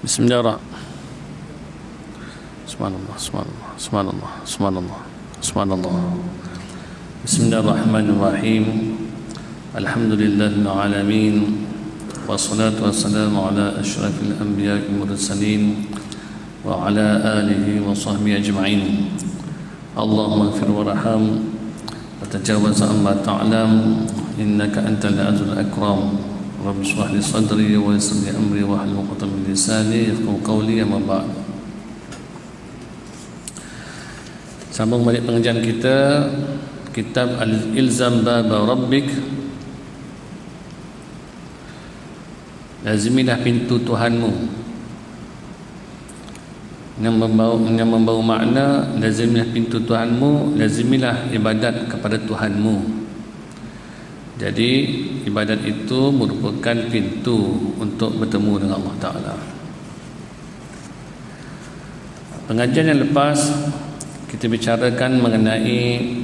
Bismillahirrahmanirrahim. Subhanallah, subhanallah, subhanallah, subhanallah, subhanallah. Bismillahirrahmanirrahim. Alhamdulillahil alamin. Wassalatu wassalamu ala asyrafil anbiya'i wal mursalin wa ala alihi wa sahbihi ajma'in. Allahumma ighfir warham wa tajawaz amma ta'lam innaka antal azizul akram. Rabbi shrah li sadri wa yassir li amri wa hlul 'uqdatam min lisani yafqahu qawli. Amma ba'd. Sambung balik pengajian kita, kitab Al-Ilzam Bab Rabbik. Lazimilah pintu Tuhanmu. Yang membawa makna lazimilah pintu Tuhanmu, lazimilah ibadat kepada Tuhanmu. Jadi ibadat itu merupakan pintu untuk bertemu dengan Allah Ta'ala. Pengajian yang lepas kita bicarakan mengenai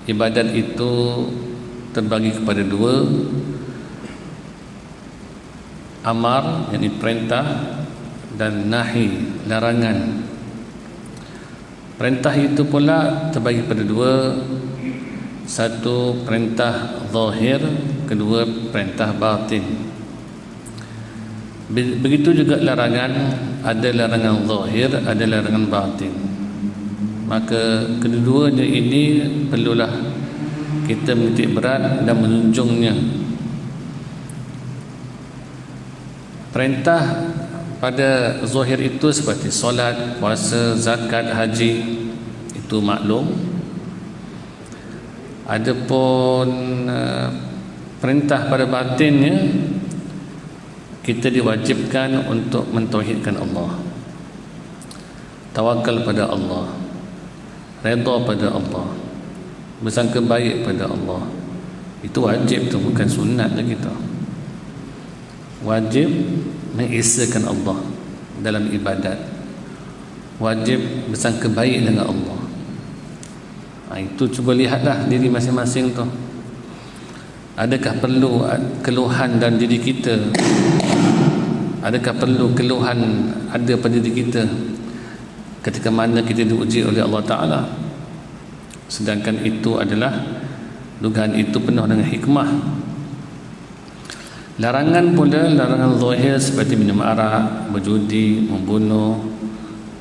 ibadat itu terbagi kepada dua: amar, yakni perintah, dan nahi, larangan. Perintah itu pula terbagi kepada dua: satu perintah zahir, kedua perintah batin. Begitu juga larangan, ada larangan zahir, ada larangan batin. Maka kedua-duanya ini perlulah kita menitik berat dan menunjungnya. Perintah pada zahir itu seperti solat, puasa, zakat, haji, itu maklum. Adapun perintah pada batinnya, kita diwajibkan untuk mentauhidkan Allah, tawakal pada Allah, redha pada Allah, bersangka baik pada Allah. Itu wajib, itu bukan sunat lagi tu. Wajib mengesahkan Allah dalam ibadat, wajib bersangka baik dengan Allah. Itu cuba lihatlah diri masing-masing tu. Adakah perlu keluhan dalam diri kita? Adakah perlu keluhan ada pada diri kita ketika mana kita diuji oleh Allah Ta'ala? Sedangkan itu adalah, dugaan itu penuh dengan hikmah. Larangan pula, larangan zahir seperti minum arak, berjudi, membunuh,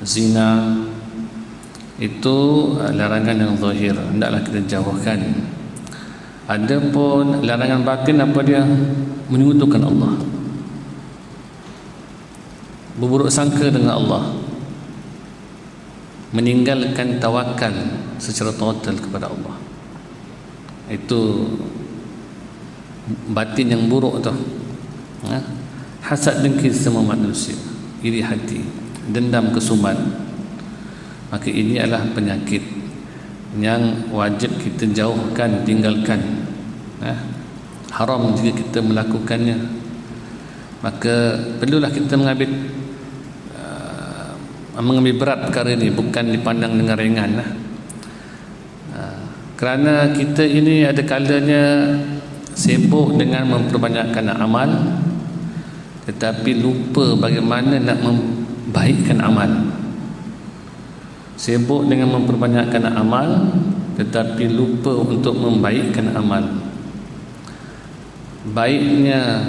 zina, itu larangan yang zahir, hendaklah kita jauhkan. Adapun larangan batin, apa dia? Menyekutukan Allah, berburuk sangka dengan Allah, meninggalkan tawakal secara total kepada Allah. Itu batin yang buruk tu. Hasad, dengki semua manusia, iri hati, dendam, kesumat. Maka ini adalah penyakit yang wajib kita jauhkan, tinggalkan. Haram jika kita melakukannya. Maka perlulah kita mengambil berat perkara ini, bukan dipandang dengan ringan. Kerana kita ini ada kalanya sibuk dengan memperbanyakkan amal, tetapi lupa bagaimana nak membaikkan amal. Sibuk dengan memperbanyakkan amal, tetapi lupa untuk membaikkan amal. Baiknya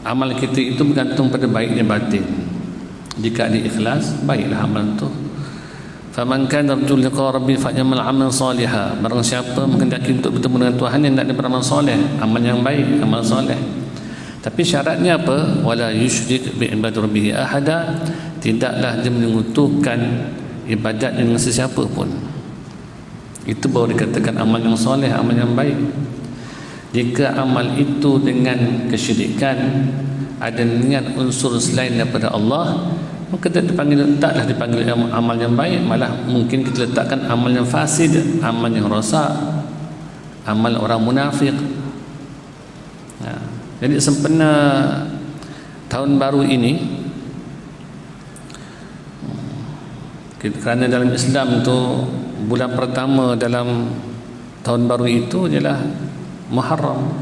amal kita itu bergantung pada baiknya batin. Jika ada ikhlas, baiklah amal itu. Faman kana yarju liqa rabbi fa'yamal 'amalan salihan. Barang siapa menghendaki untuk bertemu dengan Tuhan, yang nak beramal soleh, amal yang baik, amal soleh. Tapi syaratnya apa? Wala yusyrik bi ibadati rabbih ahada. Tidaklah dia menyekutukan ibadat dengan sesiapa pun. Itu baru dikatakan amal yang soleh, amal yang baik. Jika amal itu dengan kesyirikan, ada niat unsur selain daripada Allah, maka taklah dipanggil amal yang baik. Malah mungkin kita letakkan amal yang fasid, amal yang rosak, amal orang munafik. Jadi sempena tahun baru ini, kerana dalam Islam tu bulan pertama dalam tahun baru itu ialah Muharram.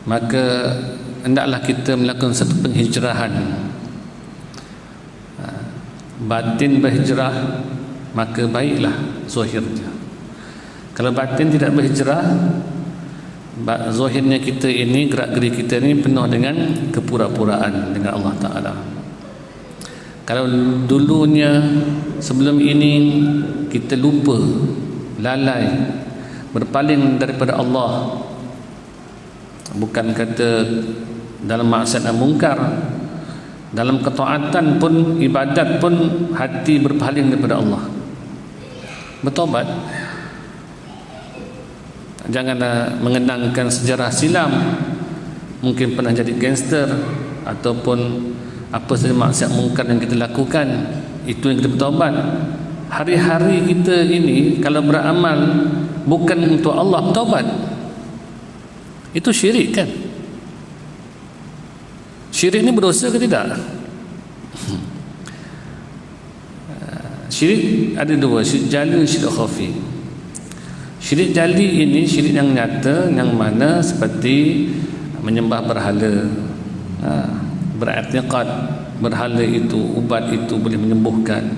Maka hendaklah kita melakukan satu penghijrahan. Batin berhijrah, maka baiklah zahirnya. Kalau batin tidak berhijrah, zahirnya kita ini, gerak-geri kita ini penuh dengan kepura-puraan dengan Allah Ta'ala. Kalau dulunya sebelum ini kita lupa, lalai, berpaling daripada Allah, bukan kata dalam maksiat dan mungkar, dalam ketaatan pun, ibadat pun hati berpaling daripada Allah, bertobat. Janganlah mengenangkan sejarah silam, mungkin pernah jadi gangster ataupun apa saja maksiat mungkar yang kita lakukan, itu yang kita bertobat. Hari-hari kita ini kalau beramal bukan untuk Allah, bertobat, itu syirik kan? Syirik ini berdosa ke tidak? Syirik ada dua, syirik jali, syirik khafi. Syirik jali ini syirik yang nyata, yang mana seperti menyembah berhala, beriktikad berhala itu, ubat itu boleh menyembuhkan,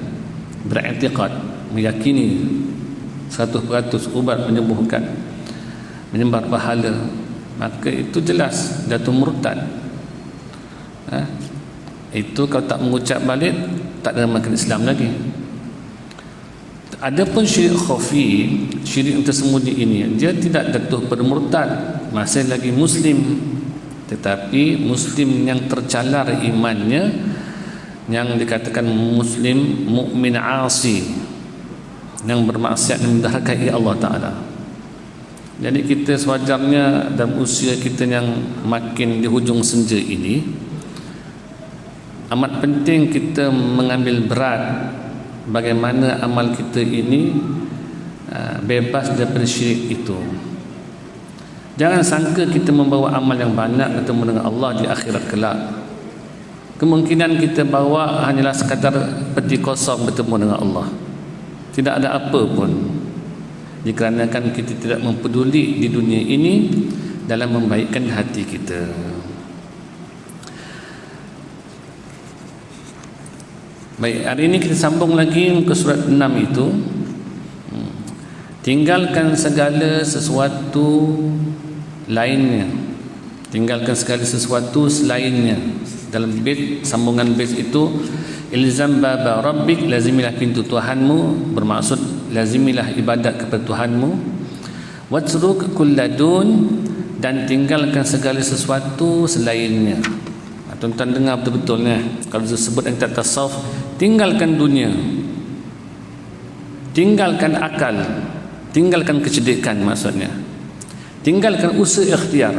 beriktikad, meyakini 100% ubat menyembuhkan, menyembah berhala, maka itu jelas jatuh murtad. Itu kalau tak mengucap balik, tak ada makan Islam lagi. Adapun syirik khafi, syirik yang tersembunyi ini, dia tidak jatuh pada murtad, masih lagi muslim, tetapi muslim yang tercalar imannya, yang dikatakan muslim mukmin asi, yang bermaksiat dan mendurhakai Allah Ta'ala. Jadi kita sewajarnya dalam usia kita yang makin di hujung senja ini, amat penting kita mengambil berat bagaimana amal kita ini bebas daripada syirik itu. Jangan sangka kita membawa amal yang banyak bertemu dengan Allah di akhirat kelak. Kemungkinan kita bawa hanyalah sekadar peti kosong bertemu dengan Allah, tidak ada apa pun, dikarenakan kita tidak mempeduli di dunia ini dalam membaikkan hati kita. Baik, hari ini kita sambung lagi ke surat 6 itu. Tinggalkan segala sesuatu lainnya, tinggalkan segala sesuatu selainnya. Dalam bait, sambungan bait itu, ilzam baba rabbik, lazimilah pintu Tuhanmu, bermaksud lazimilah ibadat kepada Tuhanmu. Watruk kulladun, dan tinggalkan segala sesuatu selainnya. Tuan-tuan dengar betul-betul ni. Kalau disebut yang tak tasawuf, tinggalkan dunia, tinggalkan akal, tinggalkan kecerdikan, maksudnya tinggalkan usaha ikhtiar.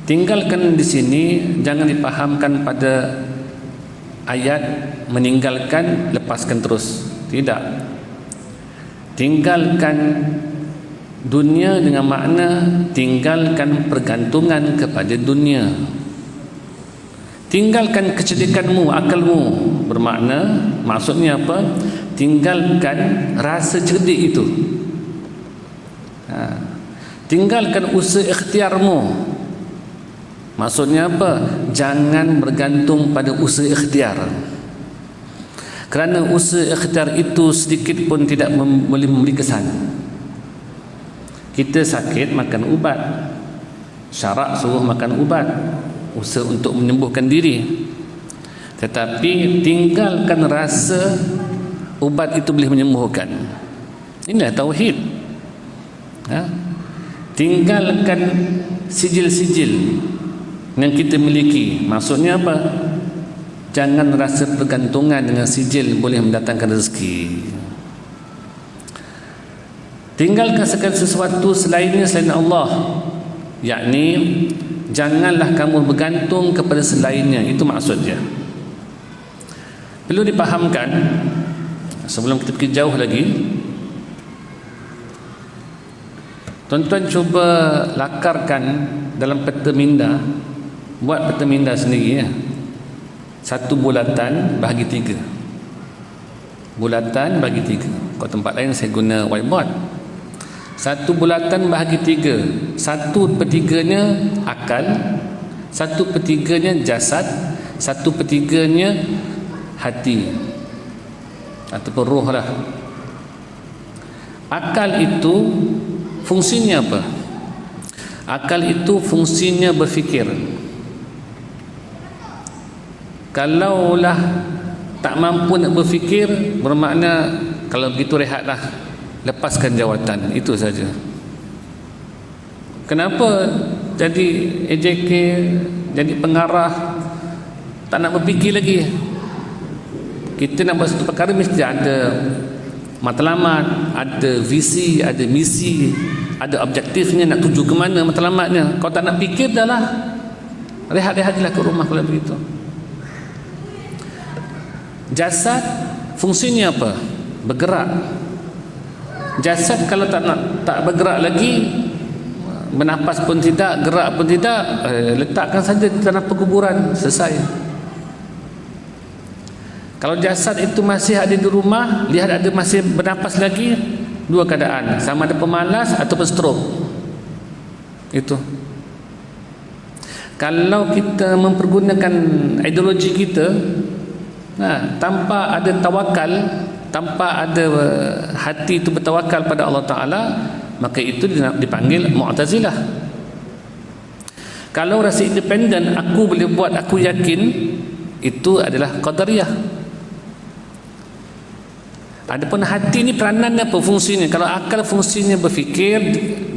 Tinggalkan di sini jangan dipahamkan pada ayat meninggalkan lepaskan terus, tidak. Tinggalkan dunia dengan makna tinggalkan pergantungan kepada dunia. Tinggalkan kecerdikanmu, akalmu, bermakna maksudnya apa? Tinggalkan rasa cerdik itu. Tinggalkan usaha ikhtiarmu, maksudnya apa? Jangan bergantung pada usaha ikhtiar, kerana usaha ikhtiar itu sedikit pun tidak boleh memberi kesan. Kita sakit makan ubat, syarak suruh makan ubat, usaha untuk menyembuhkan diri, tetapi tinggalkan rasa ubat itu boleh menyembuhkan. Inilah tauhid. Tinggalkan sijil-sijil yang kita miliki, maksudnya apa? Jangan rasa pergantungan dengan sijil boleh mendatangkan rezeki. Tinggalkan segala sesuatu selainnya, selain Allah, yakni janganlah kamu bergantung kepada selainnya. Itu maksudnya. Perlu dipahamkan sebelum kita pergi jauh lagi. Tuan-tuan cuba lakarkan dalam peta minda, buat peta minda sendiri ya. Satu bulatan bahagi 3. Bulatan bagi 3. Kalau tempat lain saya guna whiteboard. Satu bulatan bahagi 3. 1/3-nya akal, 1/3-nya jasad, 1/3-nya hati ataupun roh lah. Akal itu fungsinya apa? Akal itu fungsinya berfikir. Kalaulah tak mampu nak berfikir, bermakna kalau begitu rehatlah, lepaskan jawatan, itu saja. Kenapa jadi AJK, jadi pengarah, tak nak berfikir lagi? Kita nak buat satu perkara mesti ada matlamat, ada visi, ada misi, ada objektifnya, nak tuju ke mana matlamatnya. Kalau tak nak fikir, dah lah, rehat-rehatlah ke rumah kalau begitu. Jasad fungsinya apa? Bergerak. Jasad kalau tak bergerak lagi, bernafas pun tidak, gerak pun tidak, letakkan saja di tanah perkuburan, selesai. Kalau jasad itu masih ada di rumah, lihat ada masih bernafas lagi, dua keadaan, sama ada pemalas ataupun stroke. Itu. Kalau kita mempergunakan ideologi kita, tanpa ada tawakal, tanpa ada hati itu bertawakal pada Allah Ta'ala, maka itu dipanggil Mu'tazilah. Kalau rasa independen, aku boleh buat, aku yakin, itu adalah Qadariyah. Adapun hati ni peranannya apa, fungsinya? Kalau akal fungsinya berfikir,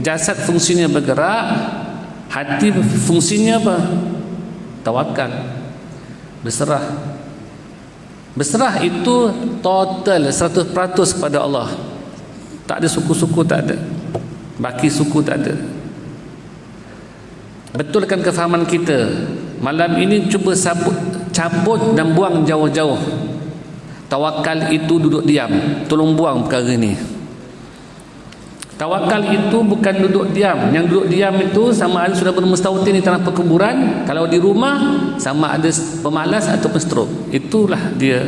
jasad fungsinya bergerak, hati fungsinya apa? Tawakal, berserah. Berserah itu total 100% kepada Allah. Tak ada suku-suku, tak ada baki suku, tak ada. Betulkan kefahaman kita. Malam ini cuba cabut dan buang jauh-jauh. Tawakal itu duduk diam. Tolong buang perkara ini. Tawakal itu bukan duduk diam. Yang duduk diam itu sama ada sudah bermustautin di tanah perkuburan. Kalau di rumah sama ada pemalas ataupun stroke. Itulah dia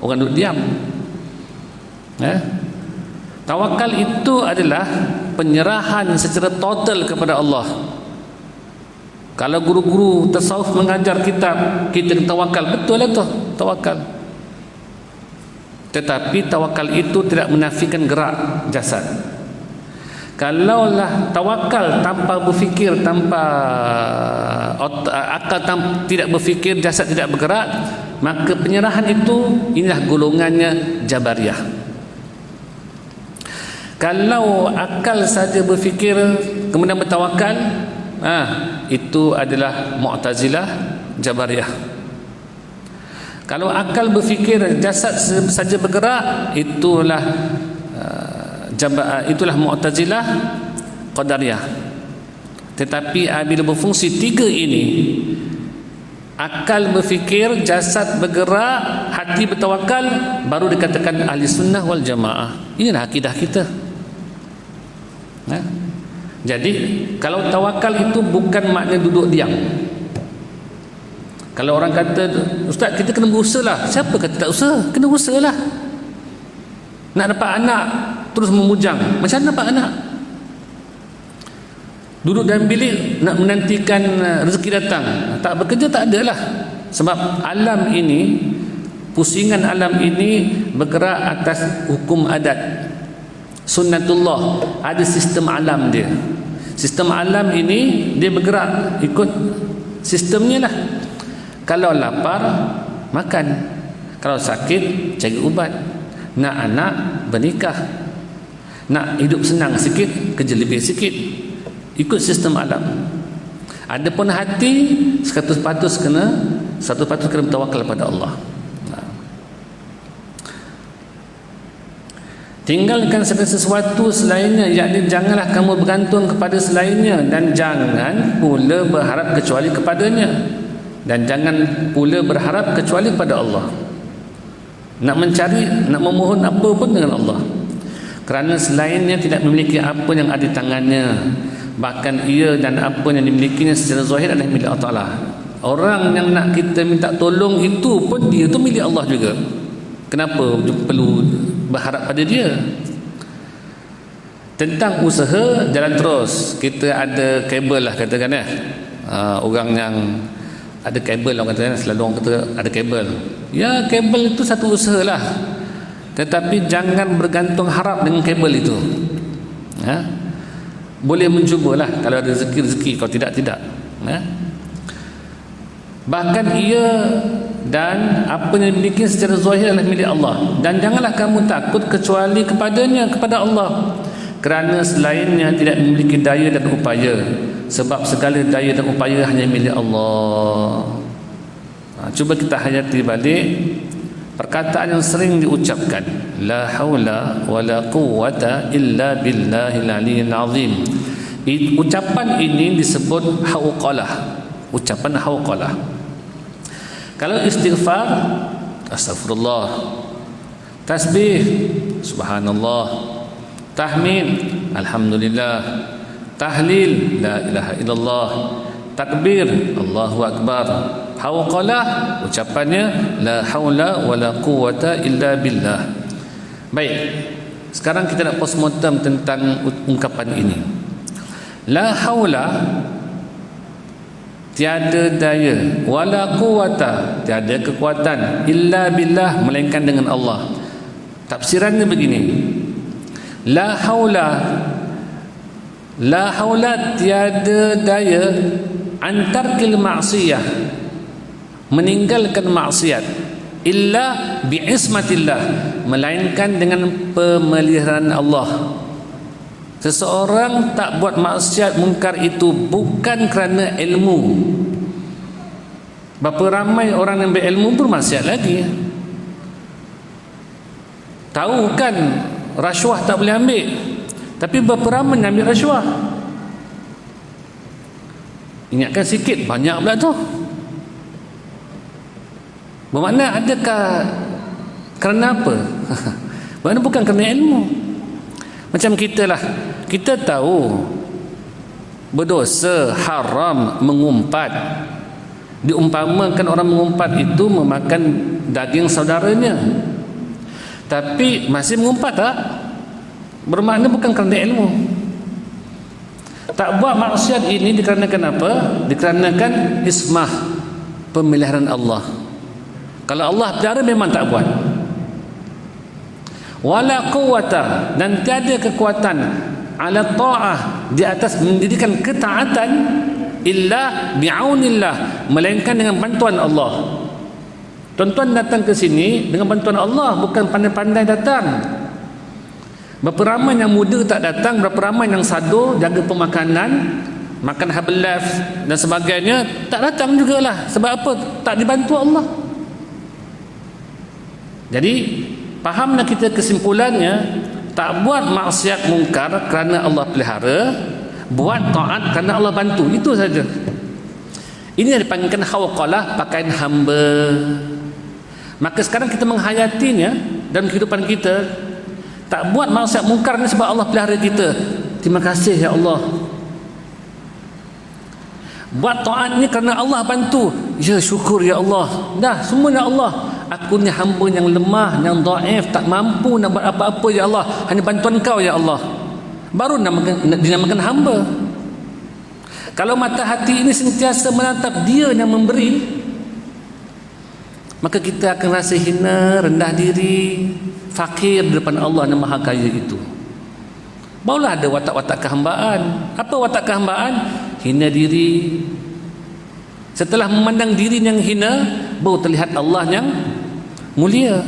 orang duduk diam. Tawakal itu adalah penyerahan secara total kepada Allah. Kalau guru-guru tasawuf mengajar kitab, kita tawakal, betul lah tu tawakal. Tetapi tawakal itu tidak menafikan gerak jasad. Kalaulah tawakal tanpa berfikir, tanpa akal tidak berfikir, jasad tidak bergerak, maka penyerahan itu, inilah golongannya Jabariyah. Kalau akal saja berfikir kemudian bertawakal, itu adalah Mu'tazilah, Jabariyah. Kalau akal berfikir, jasad saja bergerak, itulah Mu'tazilah, Qadariyah. Tetapi bila berfungsi tiga ini, akal berfikir, jasad bergerak, hati bertawakal, baru dikatakan ahli sunnah wal jamaah. Inilah akidah kita. Jadi kalau tawakal itu bukan makna duduk diam. Kalau orang kata, Ustaz, kita kena berusaha lah. Siapa kata tak usaha? Kena usaha lah. Nak dapat anak terus memujang, macam mana dapat anak? Duduk dalam bilik nak menantikan rezeki datang, tak bekerja, tak ada lah. Sebab alam ini, pusingan alam ini bergerak atas hukum adat, sunnatullah. Ada sistem alam dia. Sistem alam ini dia bergerak ikut sistemnya lah. Kalau lapar, makan. Kalau sakit, cari ubat. Nak anak, bernikah. Nak hidup senang sikit, kerja lebih sikit. Ikut sistem alam. Adapun hati, 100% kena bertawakal kepada Allah. Tinggalkan segala sesuatu selainnya, yakni janganlah kamu bergantung kepada selainnya, dan jangan pula berharap kecuali kepadanya. Dan jangan pula berharap kecuali pada Allah. Nak mencari, nak memohon apa pun dengan Allah, kerana selainnya tidak memiliki apa yang ada di tangannya. Bahkan ia dan apa yang dimilikinya secara zahir adalah milik Allah Ta'ala. Orang yang nak kita minta tolong itu pun dia tu milik Allah juga. Kenapa perlu berharap pada dia? Tentang usaha jalan terus. Kita ada kabel lah katakan ya. Orang yang ada kabel orang kata, selalu orang kata ada kabel. Ya, kabel itu satu usaha lah. Tetapi jangan bergantung harap dengan kabel itu. Boleh mencubalah kalau ada rezeki-rezeki, kalau tidak. Bahkan ia dan apa yang dimiliki secara zahir adalah milik Allah, dan janganlah kamu takut kecuali kepadanya, kepada Allah, kerana selainnya tidak memiliki daya dan upaya, sebab segala daya dan upaya hanya milik Allah. Cuba kita hayati balik perkataan yang sering diucapkan, la haula wala quwwata illa billahil aliyyil azim. Ucapan ini disebut hauqalah, ucapan hauqalah. Kalau istighfar, astagfirullah, tasbih, subhanallah, tahmid, alhamdulillah, tahlil, la ilaha illallah, takbir, Allahu akbar, hauqalah, ucapannya la haula wala quwwata illa billah. Baik, sekarang kita nak postmortem tentang ungkapan ini. La haula, tiada daya, wala quwwata, tiada kekuatan, illa billah, melainkan dengan Allah. Tafsirannya begini, la haula tiada daya antarkil ma'siyah, meninggalkan maksiat, illa bi'ismatillah, melainkan dengan pemeliharaan Allah. Seseorang tak buat maksiat mungkar itu bukan kerana ilmu. Berapa ramai orang yang berilmu bermaksiat lagi. Tahu kan rasuah tak boleh ambil, tapi berapa ramai yang ambil rasuah. Ingatkan sikit, banyak pula tu. Bermakna adakah kerana apa? Bermakna bukan kerana ilmu. Macam kita lah, kita tahu berdosa, haram mengumpat. Diumpamakan orang mengumpat itu memakan daging saudaranya, tapi masih mengumpat tak? Bermakna bukan kerana ilmu. Tak buat maksiat ini dikarenakan apa? Dikarenakan ismah, pemeliharaan Allah. Kalau Allah pelihara memang tak buat. Wala quwwata, dan tiada kekuatan, ala ta'ah, di atas mendirikan ketaatan, illa bi'aunillah, melainkan dengan bantuan Allah. Tuan-tuan datang ke sini dengan bantuan Allah, bukan pandai-pandai datang. Berapa ramai yang muda tak datang, berapa ramai yang sado, jaga pemakanan, makan hablaf dan sebagainya, tak datang jugalah. Sebab apa? Tak dibantu Allah. Jadi fahamlah kita kesimpulannya, tak buat maksiat mungkar kerana Allah pelihara, buat taat kerana Allah bantu, itu saja. Ini yang dipanggilkan hauqalah, pakaian hamba. Maka sekarang kita menghayatinya dalam kehidupan kita, tak buat maksiat mungkar ni sebab Allah pelihara kita. Terima kasih ya Allah. Buat taat ni kerana Allah bantu. Ya syukur ya Allah. Dah semua ya Allah. Aku ni hamba yang lemah, yang dhaif, tak mampu nak buat apa-apa ya Allah. Hanya bantuan Kau ya Allah. Baru dinamakan hamba. Kalau mata hati ini sentiasa menatap Dia yang memberi, maka kita akan rasa hina, rendah diri, fakir di depan Allah yang Maha Kaya itu. Barulah ada watak-watak kehambaan. Apa watak kehambaan? Hina diri. Setelah memandang diri yang hina, baru terlihat Allah yang mulia.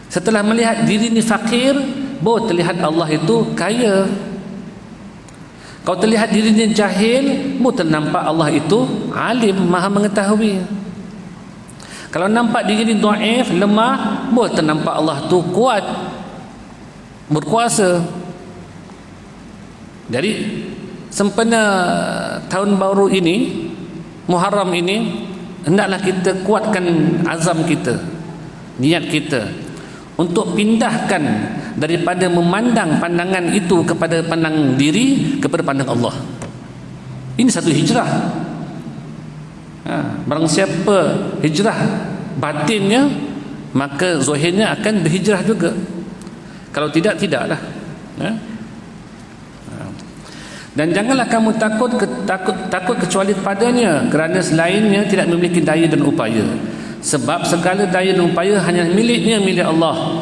Setelah melihat diri ni fakir, baru terlihat Allah itu kaya. Kalau terlihat dirinya jahil, baru ternampak Allah itu alim, maha mengetahui. Kalau nampak diri ni dhaif, lemah, baru ternampak Allah tu kuat, berkuasa. Jadi sempena tahun baru ini, Muharram ini, hendaklah kita kuatkan azam kita, niat kita, untuk pindahkan daripada memandang pandangan itu kepada pandang diri kepada pandang Allah. Ini satu hijrah. Barang siapa hijrah batinnya, maka zahirnya akan berhijrah juga. Kalau tidak, tidaklah. Dan janganlah kamu takut kecuali kepadanya, kerana selainnya tidak memiliki daya dan upaya. Sebab segala daya dan upaya hanya milik Allah.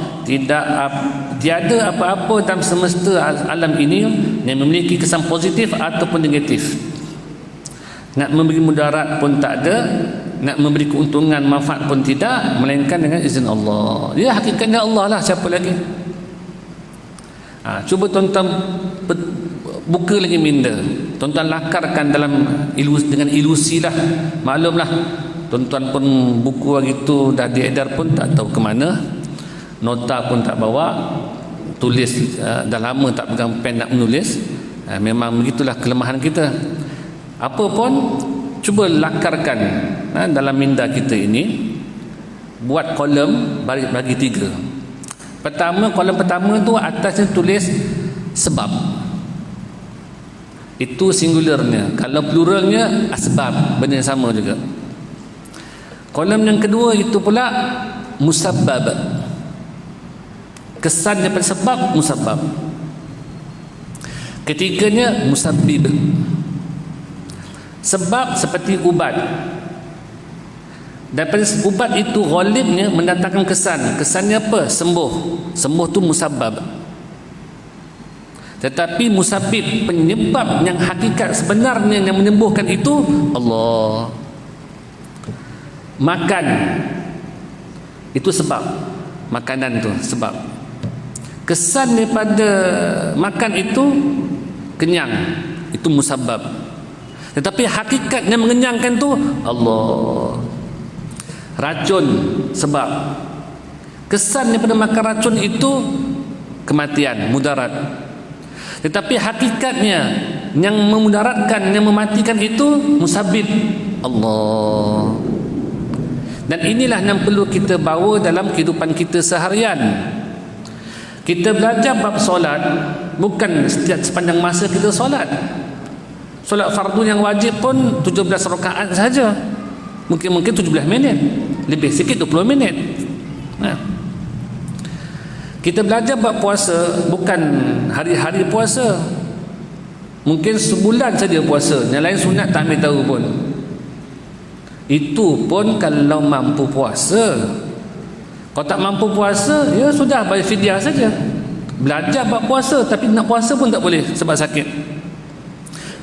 Tiada apa-apa dalam semesta alam ini yang memiliki kesan positif ataupun negatif. Nak memberi mudarat pun tak ada, nak memberi keuntungan manfaat pun tidak, melainkan dengan izin Allah. Dia hakikatnya Allah lah, siapa lagi? Cuba tuan-tuan buka lagi minda, tuan-tuan lakarkan dengan ilusi lah. Maklumlah, tuan-tuan pun buku hari tu dah diedar pun tak tahu ke mana, nota pun tak bawa, tulis dah lama tak pegang pen nak menulis. Memang begitulah kelemahan kita. Apa pun cuba lakarkan dalam minda kita ini, buat kolom bagi 3. Kolom pertama tu atasnya tulis sebab, itu singularnya. Kalau pluralnya asbab, benda yang sama juga. Kolom yang kedua itu pula musabbab, kesan daripada sebab, musabbab. Ketiganya musabbib, sebab seperti ubat. Daripada ubat itu ghalibnya mendatangkan kesan. Kesannya apa? Sembuh tu musabbab. Tetapi musabbib, penyebab yang hakikat sebenarnya yang menyembuhkan itu Allah. Makan itu sebab, makanan tu sebab. Kesan daripada makan itu kenyang, itu musabbab. Tetapi hakikat yang mengenyangkan tu Allah. Racun sebab, kesan daripada makan racun itu kematian, mudarat. Tetapi hakikatnya yang memudaratkan, yang mematikan itu musabbib Allah. Dan inilah yang perlu kita bawa dalam kehidupan kita seharian. Kita belajar bab solat bukan sepanjang masa kita solat. Solat fardu yang wajib pun 17 rakaat saja. Mungkin 17 minit, lebih sikit 20 minit. Kita belajar bab puasa bukan hari-hari puasa. Mungkin sebulan saja puasa, yang lain sunat tak ambil tahu pun. Itu pun kalau mampu puasa. Kalau tak mampu puasa, ya sudah, bayar fidyah saja. Belajar bab puasa, tapi nak puasa pun tak boleh sebab sakit.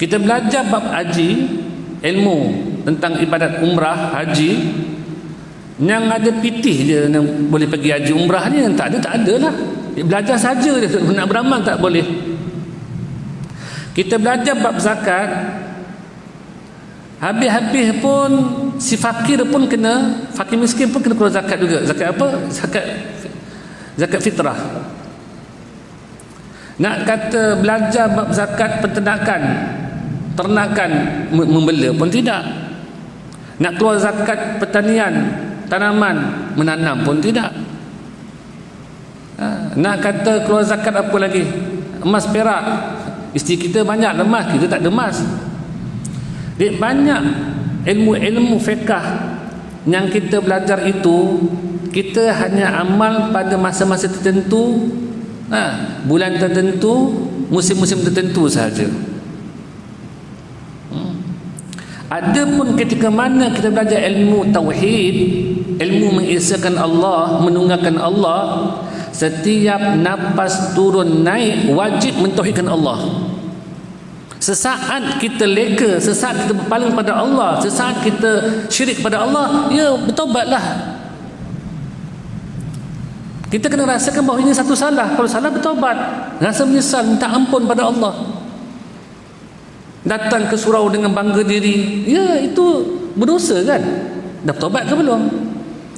Kita belajar bab haji, ilmu tentang ibadat umrah, haji. Yang ada pitih je yang boleh pergi haji umrah ni, yang tak ada lah. Belajar saja dia, nak beramal tak boleh. Kita belajar bab zakat, habis-habis pun si fakir pun kena, fakir miskin pun kena keluar zakat juga. Zakat apa? Zakat fitrah. Nak kata belajar bab zakat peternakan, ternakan, membela pun tidak. Nak keluar zakat pertanian, tanaman, menanam pun tidak. Nak kata keluar zakat apa lagi? Emas, perak. Isteri kita banyak emas, kita tak ada emas. Banyak ilmu-ilmu fiqh yang kita belajar itu, kita hanya amal pada masa-masa tertentu, bulan tertentu, musim-musim tertentu sahaja. Ada pun ketika mana kita belajar ilmu tauhid, ilmu mengesahkan Allah, menunggalkan Allah, setiap nafas turun naik wajib mentauhidkan Allah. Sesaat kita leka, sesaat kita berpaling pada Allah, sesaat kita syirik pada Allah, ya bertobatlah. Kita kena rasakan bahawa ini satu salah. Kalau salah, bertobat, rasa menyesal, minta ampun pada Allah. Datang ke surau dengan bangga diri, ya itu berdosa kan? Dah bertobat ke belum?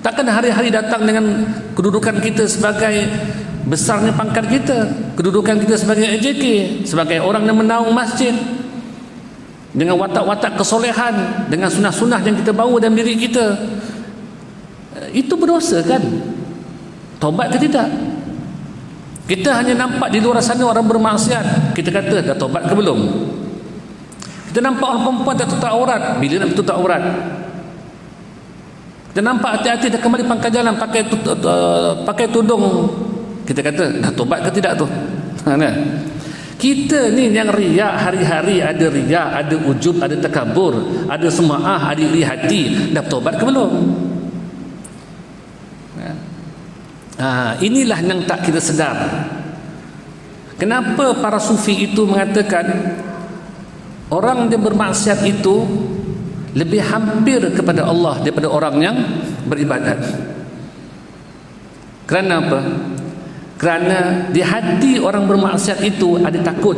Takkan hari-hari datang dengan kedudukan kita sebagai besarnya pangkat kita, kedudukan kita sebagai AJK, sebagai orang yang menaung masjid, dengan watak-watak kesolehan, dengan sunah-sunah yang kita bawa dalam diri kita, itu berdosa kan? Tobat ke tidak? Kita hanya nampak di luar sana orang bermaksiat, kita kata dah tobat ke belum? Kita nampak orang perempuan tak tutup aurat, bila nak tutup aurat? Kita nampak hati-hati dah kembali pangkal jalan pakai tudung, kita kata dah tobat ke tidak tu? Kita ni yang riak hari-hari, ada riak, ada ujub, ada takabur, ada semaah, ada iri hati. Dah bertobat ke belum? Inilah yang tak kita sedar. Kenapa para sufi itu mengatakan orang yang bermaksiat itu lebih hampir kepada Allah daripada orang yang beribadat? Kerana apa? Kerana di hati orang bermaksiat itu ada takut,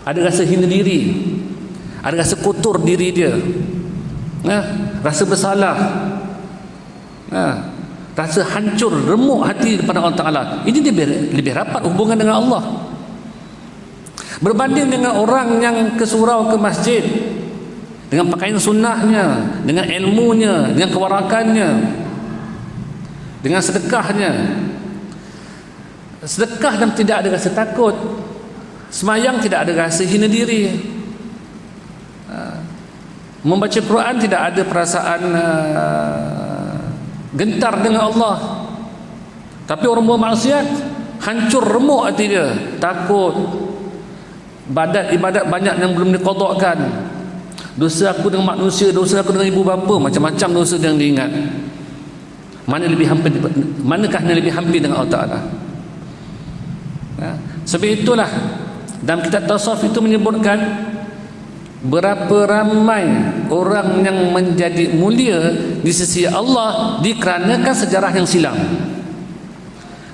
ada rasa hina diri, ada rasa kotor diri dia, rasa bersalah, rasa hancur, remuk hati kepada Allah Ta'ala. Ini dia lebih rapat hubungan dengan Allah berbanding dengan orang yang ke surau, ke masjid dengan pakaian sunnahnya, dengan ilmunya, dengan kewarakannya, dengan sedekahnya. Sedekah dan tidak ada rasa takut, semayang tidak ada rasa hina diri, membaca Quran tidak ada perasaan gentar dengan Allah. Tapi orang bermaksiat hancur remuk hati dia, takut, ibadat banyak yang belum diqadakkan, dosa aku dengan manusia, dosa aku dengan ibu bapa, macam-macam dosa yang diingat. Manakah yang lebih hampir dengan Allah Ta'ala? Sebab itulah dalam kitab tasawuf itu menyebutkan berapa ramai orang yang menjadi mulia di sisi Allah dikarenakan sejarah yang silam.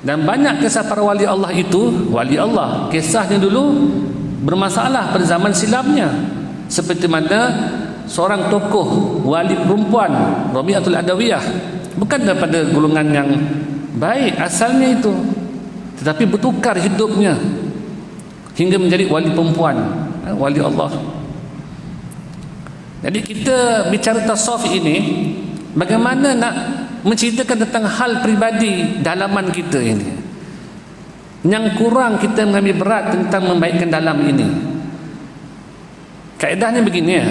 Dan banyak kisah para wali Allah itu, wali Allah kisahnya dulu bermasalah pada zaman silamnya. Seperti mana seorang tokoh wali perempuan, Rabi'atul Adawiyah, bukan daripada golongan yang baik asalnya itu, tetapi bertukar hidupnya hingga menjadi wali perempuan, wali Allah. Jadi kita bicara tasawuf ini, bagaimana nak menceritakan tentang hal peribadi dalaman kita ini. Yang kurang kita mengambil berat tentang membaikkan dalam ini. Kaedahnya begini ya,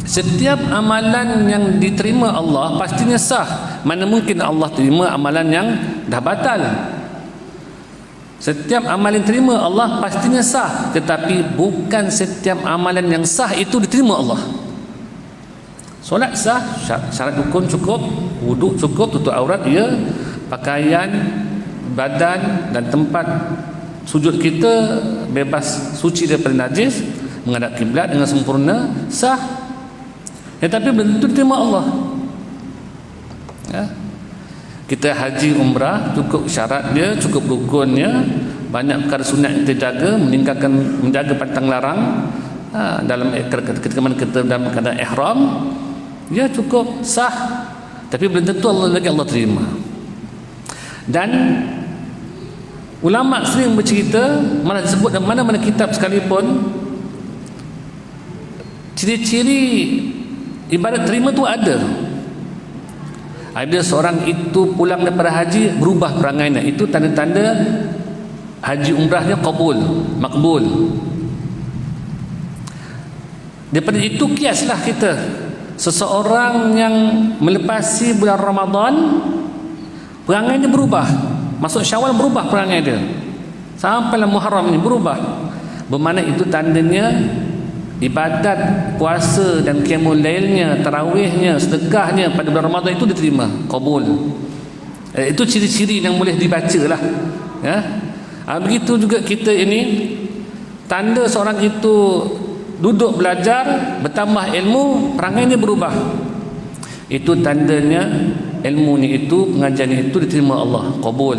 setiap amalan yang diterima Allah pastinya sah. Mana mungkin Allah terima amalan yang dah batal? Setiap amalan yang diterima Allah pastinya sah, tetapi bukan setiap amalan yang sah itu diterima Allah. Solat sah, syarat rukun cukup, wuduk cukup, tutup aurat ya, pakaian, badan dan tempat sujud kita bebas suci daripada najis, menghadap kiblat dengan sempurna, sah. Tetapi belum tentu diterima Allah. Ya. Kita haji umrah cukup syarat dia, cukup rukunnya, banyak perkara sunat kita jaga, menjaga pantang larang dalam ketika mana kita dalam keadaan ihram, dia cukup sah. Tapi belum tentu Allah terima. Dan ulama sering bercerita, malah disebut dalam mana-mana kitab sekalipun, ciri-ciri ibadat terima tu ada. Ada seorang itu pulang daripada haji berubah perangainya, itu tanda-tanda haji umrahnya qabul, makbul. Daripada itu kiaslah kita, seseorang yang melepasi bulan Ramadan perangainya berubah, masuk Syawal berubah perangai dia, sampailah Muharram ini berubah, bermakna itu tandanya ibadat puasa dan qiyamul lailnya, tarawihnya, sedekahnya pada bulan Ramadan itu diterima, qabul. Itu ciri-ciri yang boleh dibacalah, ya. Begitu juga kita ini, tanda seorang itu duduk belajar, bertambah ilmu, perangainya berubah. Itu tandanya ilmunya itu, pengajiannya itu diterima Allah, qabul.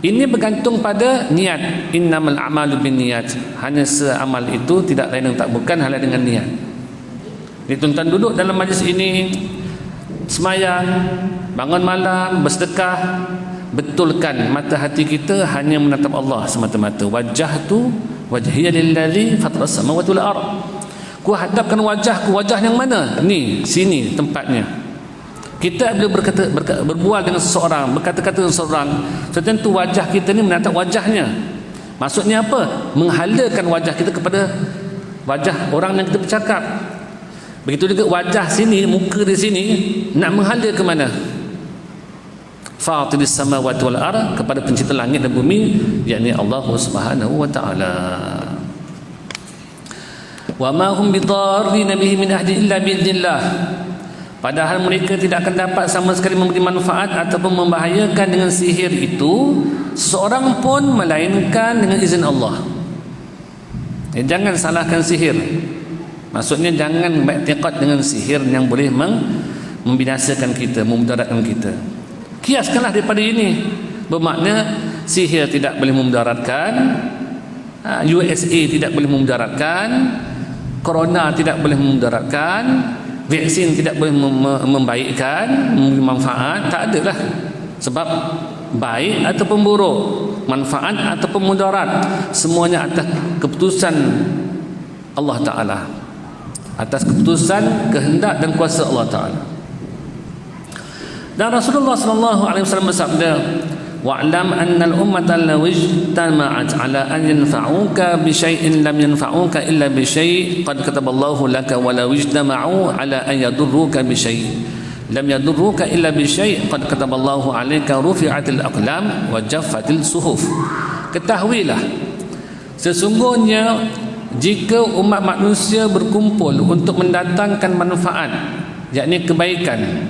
Ini bergantung pada niat. Innamal a'malu binniyat. Hanya seamal itu tidak lain dan tak bukan halal dengan niat. Jadi tuan-tuan duduk dalam majlis ini, semayang, bangun malam, bersedekah, betulkan mata hati kita hanya menatap Allah semata-mata. Wajjahtu wajhiya lillazi fatara samawati wal ard. Ku hadapkan wajahku, wajah yang mana? Ni, sini tempatnya. Kita bila berbual dengan seseorang, berkata-kata dengan seseorang, tertentu wajah kita ni menatap wajahnya. Maksudnya apa? Menghalakan wajah kita kepada wajah orang yang kita bercakap. Begitu juga wajah sini, muka di sini, nak menghala ke mana? fatiris samawati wal ard, kepada pencipta langit dan bumi, yakni Allah Subhanahu wa taala. Wa ma hum bidarrin bihi min ahadin illa biidznillah. Padahal mereka tidak akan dapat sama sekali memberi manfaat ataupun membahayakan dengan sihir itu seorang pun melainkan dengan izin Allah. Jangan salahkan sihir. Maksudnya jangan beriktikad dengan sihir yang boleh membinasakan kita, memudaratkan kita. Kiaskanlah daripada ini. Bermakna sihir tidak boleh memudaratkan, USA tidak boleh memudaratkan, corona tidak boleh memudaratkan, vaksin tidak boleh membaikkan, memberi manfaat. Tak adalah. Sebab baik ataupun buruk, manfaat ataupun mudarat, semuanya atas keputusan Allah Ta'ala, atas keputusan, kehendak dan kuasa Allah Ta'ala. Dan Rasulullah SAW bersabda, wa'lam annal ummata law ijtama'at ala an yanfa'uka bi syai'in lam yanfa'uka illa bi syai' qad kataballahu laka wa law ijtama'u ala an yadurruka bi syai' lam yadurruka illa bi syai' qad kataballahu 'alaika rufi'atil aqlam wa jaffatil suhuf. Ketahuilah, sesungguhnya jika umat manusia berkumpul untuk mendatangkan manfaat, yakni kebaikan,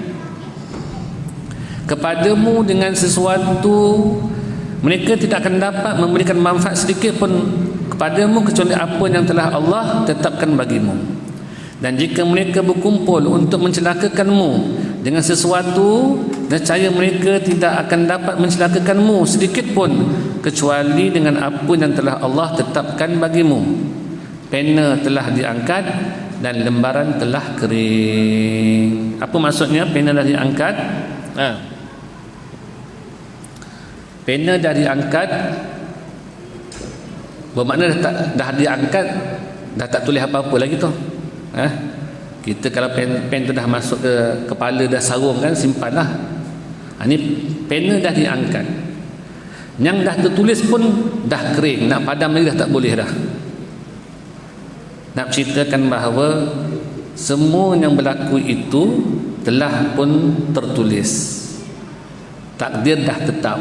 kepadamu dengan sesuatu, mereka tidak akan dapat memberikan manfaat sedikit pun kepadamu kecuali apa yang telah Allah tetapkan bagimu. Dan jika mereka berkumpul untuk mencelakakanmu dengan sesuatu, nescaya mereka tidak akan dapat mencelakakanmu sedikit pun kecuali dengan apa yang telah Allah tetapkan bagimu. Pena telah diangkat dan lembaran telah kering. Apa maksudnya pena dah diangkat? Pena dah diangkat bermakna dah diangkat, dah tak tulis apa-apa lagi tu. Kita kalau pen tu dah masuk ke kepala, dah sarung kan, simpanlah. Ini pena dah diangkat, yang dah tertulis pun dah kering, nak padam lagi dah tak boleh dah. Nak ceritakan bahawa semua yang berlaku itu telah pun tertulis, takdir dah tetap.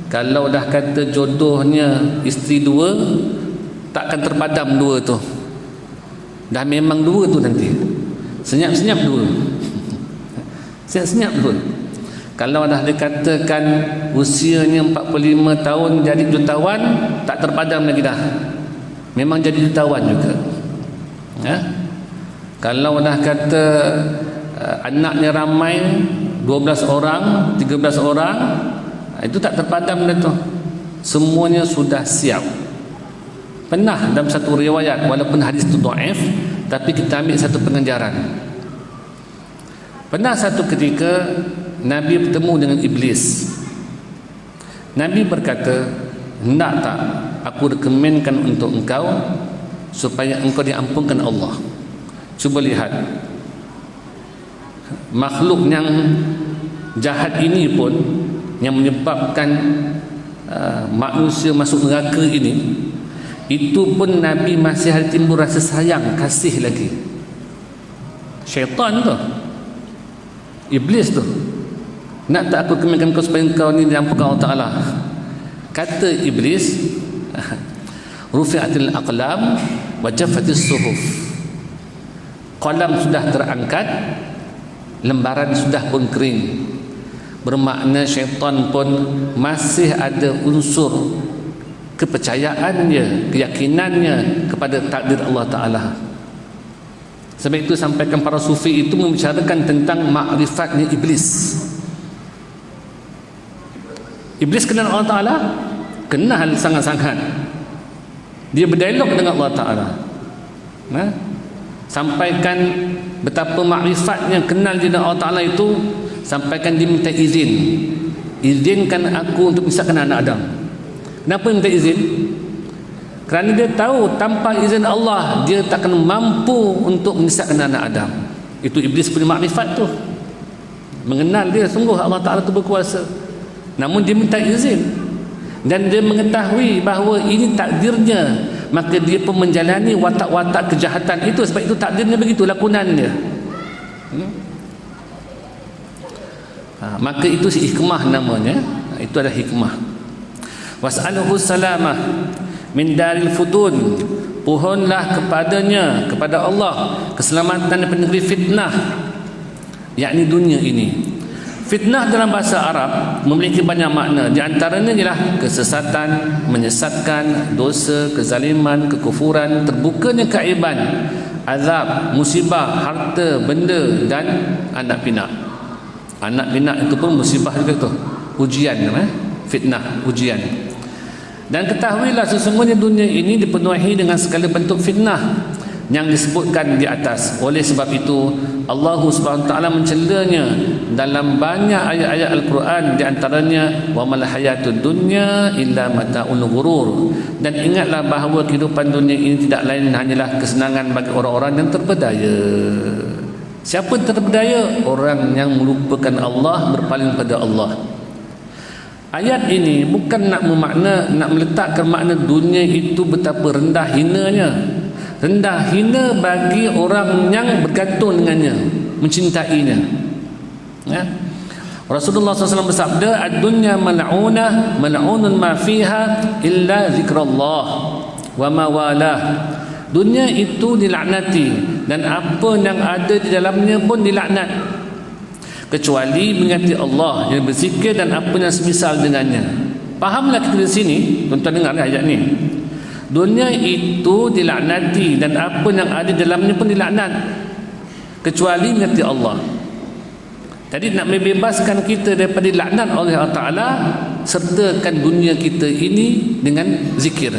Kalau dah kata jodohnya isteri dua, takkan terpadam dua tu. Dah memang dua tu nanti. Senyap-senyap dua. Senyap-senyap dua. Kalau dah dikatakan usianya 45 tahun jadi jutawan, tak terpadam lagi dah. Memang jadi jutawan juga. Kalau dah kata anaknya ramai, 12 orang, 13 orang, itu tak terpadam dah tu. Semuanya sudah siap. Pernah dalam satu riwayat, walaupun hadis itu dhaif, tapi kita ambil satu pengajaran. Pernah satu ketika Nabi bertemu dengan iblis. Nabi berkata, hendak tak aku rekomenkan untuk engkau supaya engkau diampunkan Allah. Cuba lihat, makhluk yang jahat ini pun, yang menyebabkan manusia masuk neraka ini, itu pun Nabi masih ada timbul rasa sayang, kasih lagi. Syaitan tu, iblis tu, nak tak aku kemenkan kau supaya kau ni diampunkan Allah Ta'ala. Kata iblis, rufi'atil aqlam wa jaffatis suhuf. Qalam sudah terangkat, lembaran sudah pun kering. Bermakna syaitan pun masih ada unsur kepercayaannya, keyakinannya kepada takdir Allah Ta'ala. Sebab itu sampaikan para sufi itu membicarakan tentang ma'rifatnya iblis. Iblis kenal Allah Ta'ala? Kenal sangat-sangat. Dia berdialog dengan Allah Ta'ala. Sampaikan betapa ma'rifatnya kenal dengan Allah Ta'ala itu, sampaikan dia minta izin. Izinkan aku untuk misalkan anak Adam. Kenapa minta izin? Kerana dia tahu tanpa izin Allah dia takkan mampu untuk menyesatkan anak Adam. Itu iblis punya makrifat tu. Mengenal dia sungguh Allah Ta'ala tu berkuasa. Namun dia minta izin, dan dia mengetahui bahawa ini takdirnya, maka dia pun menjalani watak-watak kejahatan itu. Sebab itu takdirnya begitu, lakonan dia. Maka itu si hikmah namanya. Itu adalah hikmah. Was'aluhu salamah min daril futun. Pohonlah kepadanya, kepada Allah, keselamatan daripada negeri fitnah, yakni dunia ini. Fitnah dalam bahasa Arab memiliki banyak makna. Di antaranya ialah kesesatan, menyesatkan, dosa, kezaliman, kekufuran, terbukanya keaiban, azab, musibah, harta, benda dan anak pinak. Anak pinak itu pun musibah juga tu. Ujian, fitnah, ujian. Dan ketahuilah sesungguhnya dunia ini dipenuhi dengan segala bentuk fitnah yang disebutkan di atas. Oleh sebab itu Allah Subhanahu wa taala mencelanya dalam banyak ayat-ayat Al-Quran, di antaranya wa mal hayatud dunya illa mata'ul ghurur. Dan ingatlah bahawa kehidupan dunia ini tidak lain hanyalah kesenangan bagi orang-orang yang terpedaya. Siapa terpedaya? Orang yang melupakan Allah, berpaling pada Allah. Ayat ini bukan nak meletakkan makna dunia itu betapa rendah hinanya. Rendah hina bagi orang yang bergantung dengannya, mencintainya. Rasulullah SAW bersabda, ad-dunya mal'unah, mal'unun ma fiha illa zikrullah wa ma walah. Dunia itu dilaknati dan apa yang ada di dalamnya pun dilaknat, kecuali mengingati Allah yang berzikir dan apa yang semisal dengannya. Fahamlah kita di sini, tuan-tuan dengar ayat ni. Dunia itu dilaknati dan apa yang ada di dalamnya pun dilaknat, kecuali mengingati Allah. Jadi nak membebaskan kita daripada laknat oleh Allah Ta'ala, sertakan dunia kita ini dengan zikir,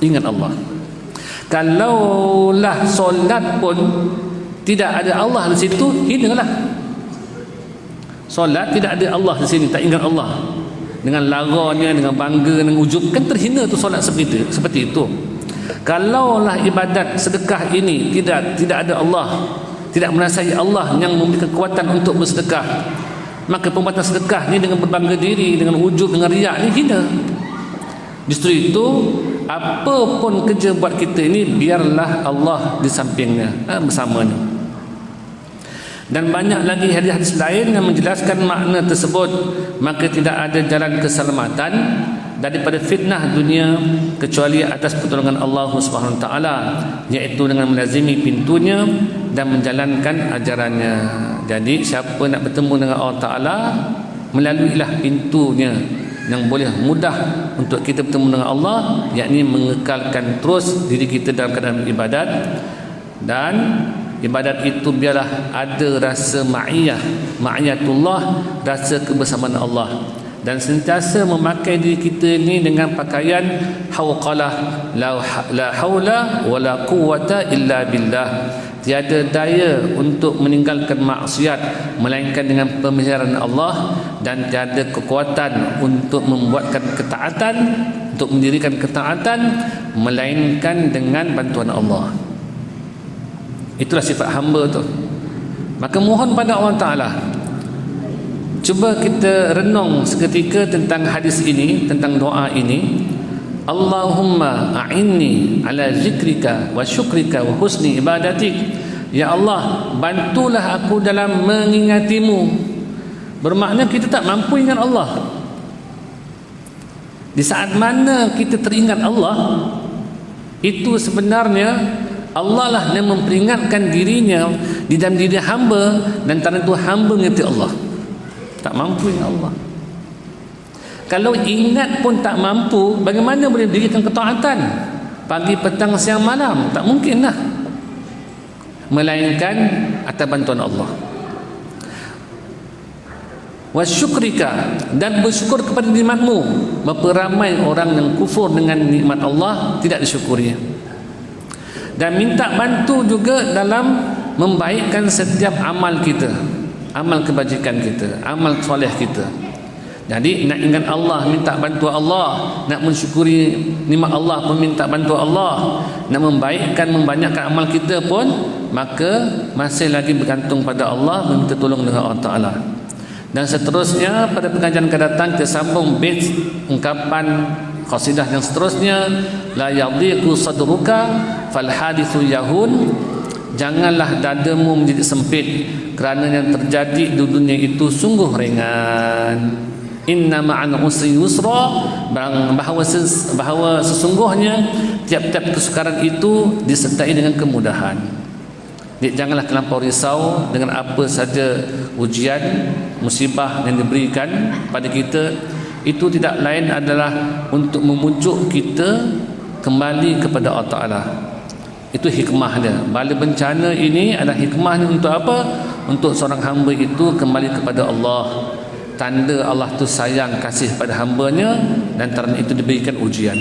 ingat Allah. Kalaulah solat pun tidak ada Allah di situ, hinalah. Solat tidak ada Allah di sini, tak ingat Allah, dengan laranya, dengan bangga, dengan ujub, kan terhina tu solat seperti itu. Kalaulah ibadat sedekah ini tidak ada Allah, tidak menasai Allah yang memberi kekuatan untuk bersedekah, maka pembuatan sedekah ni dengan berbangga diri, dengan ujub, dengan riak ni hina. Justru itu, apa pun kerja buat kita ini, biarlah Allah di sampingnya, bersamanya. Dan banyak lagi hadis-hadis lain yang menjelaskan makna tersebut. Maka tidak ada jalan keselamatan daripada fitnah dunia kecuali atas pertolongan Allah Subhanahu wa taala, iaitu dengan melazimi pintunya dan menjalankan ajarannya. Jadi siapa nak bertemu dengan Allah Taala, melaluilah pintunya yang boleh mudah untuk kita bertemu dengan Allah, yakni mengekalkan terus diri kita dalam keadaan ibadat. Dan ibadat itu biarlah ada rasa ma'iyatullah, rasa kebersamaan Allah, dan sentiasa memakai diri kita ini dengan pakaian hawqalah, la haula wala quwwata illa billah. Tiada daya untuk meninggalkan maksiat melainkan dengan pemeliharaan Allah, dan tiada kekuatan untuk membuatkan ketaatan, untuk mendirikan ketaatan melainkan dengan bantuan Allah. Itulah sifat hamba tu. Maka mohon pada Allah Ta'ala. Cuba kita renung seketika tentang hadis ini, tentang doa ini. Allahumma a'inni ala zikrika wa syukrika wa husni ibadatik. Ya Allah, bantulah aku dalam mengingatimu. Bermakna kita tak mampu ingat Allah. Di saat mana kita teringat Allah, itu sebenarnya Allah lah yang memperingatkan dirinya di dalam diri hamba, dan tanda itu hamba mengerti Allah. Tak mampu ingat Allah. Kalau ingat pun tak mampu, bagaimana boleh dirikan ketaatan pagi, petang, siang, malam? Tak mungkin lah, melainkan atas bantuan Allah. Wasyukrika, dan bersyukur kepada nikmatmu. Berapa ramai orang yang kufur dengan nikmat Allah, tidak disyukuri. Dan minta bantu juga dalam membaikkan setiap amal kita, amal kebajikan kita, amal soleh kita. Jadi nak ingat Allah, minta bantu Allah, nak mensyukuri nikmat Allah pun minta bantu Allah, nak membaikkan, membanyakkan amal kita pun, maka masih lagi bergantung pada Allah, meminta tolong dengan Allah Ta'ala. Dan seterusnya pada pengajian akan datang kita sambung bait ungkapan qasidah yang seterusnya. La yadhiqu sadruka fal hadithu yahun. janganlah dadamu menjadi sempit, kerana yang terjadi di dunia itu sungguh ringan. Inna ma'al usri yusra, bahawa sesungguhnya tiap-tiap kesukaran itu disertai dengan kemudahan. Jadi janganlah terlampau risau dengan apa saja ujian, musibah yang diberikan pada kita. Itu tidak lain adalah untuk memujuk kita kembali kepada Allah Ta'ala. Itu hikmah dia. Bala bencana ini adalah hikmahnya untuk apa? Untuk seorang hamba itu kembali kepada Allah. Tanda Allah tu sayang kasih pada hambanya, dan karena itu diberikan ujian.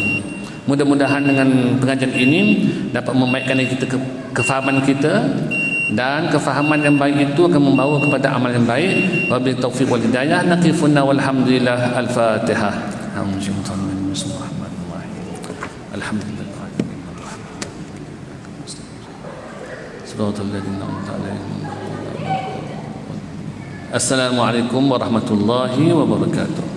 Mudah-mudahan dengan pengajian ini dapat membaikkan kita kefahaman kita, dan kefahaman yang baik itu akan membawa kepada amal yang baik. Wabillahi taufiq wal hidayah. Naqifuna walhamdulillah. Al-Fatihah. Alhamdulillah. Assalamualaikum warahmatullahi wabarakatuh.